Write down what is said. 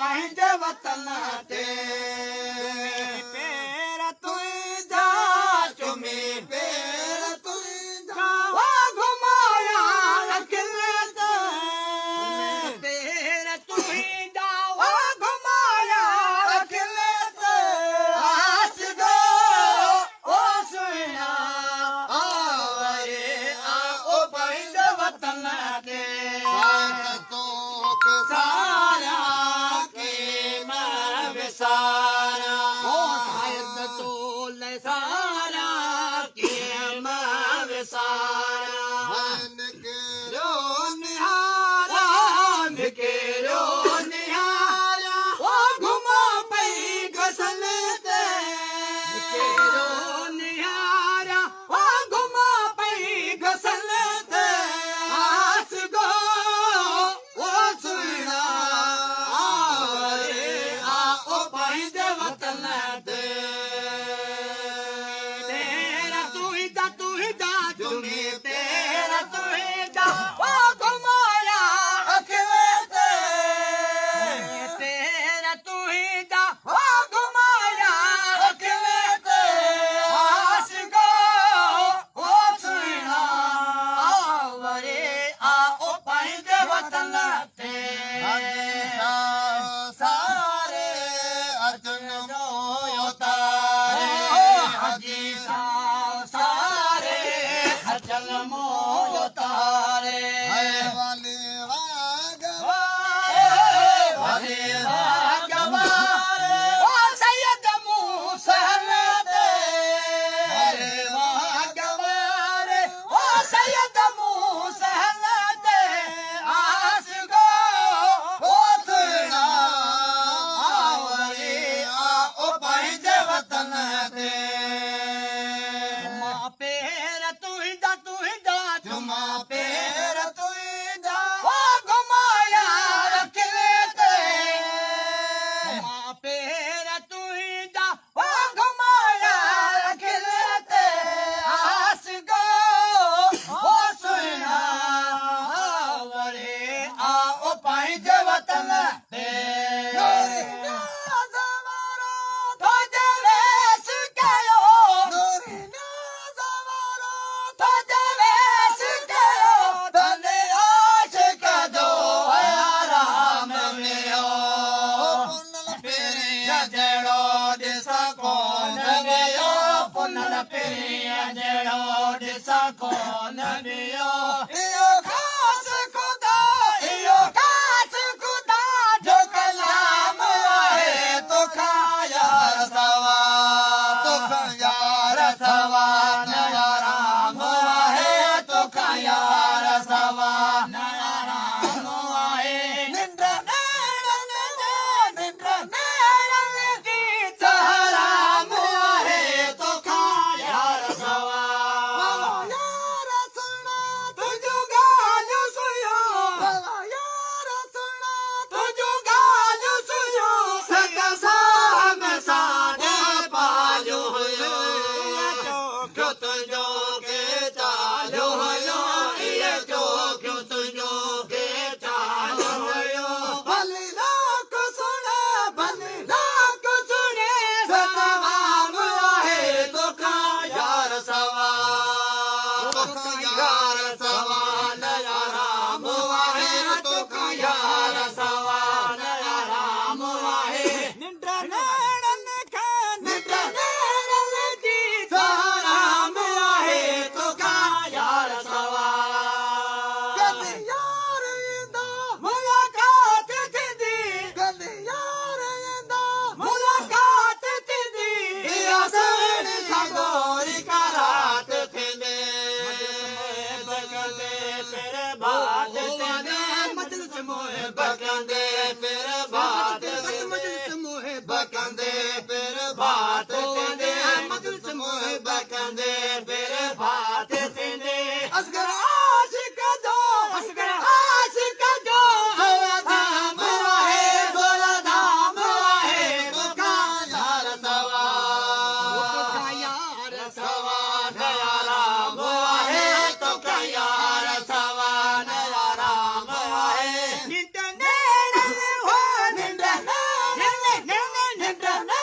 पंहिंजे वतन ते पेर तुंहिंजा चुमी पेर तुंहिंजा घुमाया रखिले ते पेर तुंहिंजा घुमाया रखिले ते आस गो ओ सुहिणा आवरे ओ पंहिंजे वतन ते सारा के मैं विसारा शायद तो ले सारा के मैं विसारा निकेरो निहारा निकेरो निहारा ओ घुमा पई गसल ते निकेरो निहारा ओ घुमा पई गसल ते आस गो ओ सुहिणा आवरे ओ पंहिंजे वतन ते तेरा तुहिंजा चुमी तेरा तुहिंजा ओ घुमाया रखिले ते तेरा तुहिंजा ओ घुमाया रखिले ते आस गो ओ सुहिणा आवरे ओ पंहिंजे वतन ते सारे अर्जुन मोयो तारे हजी सारे अचल मोयो तारे वाले वागवारे ओ सैयद मूसल ते वागवारे ओ सैयद मूसल ते आस गो ओ सुहिणा आवरे ओ पंहिंजे वतन ते पेर तुहिंजा चुमा पेर तुहिंजा ओ घुमाया रखिले ते पेर तुहिंजा ओ घुमाया रखिले ते आस गो ओ सुहिणा आवरे ओ पंहिंजे वतन ते कौन बियो इयो खास खुदा जो कलाम आहे तो खाया सवा नया राम आहे तो खाया सवा नया राम आहे निंद्र की हराम आहे तो खाया सवा እንደምን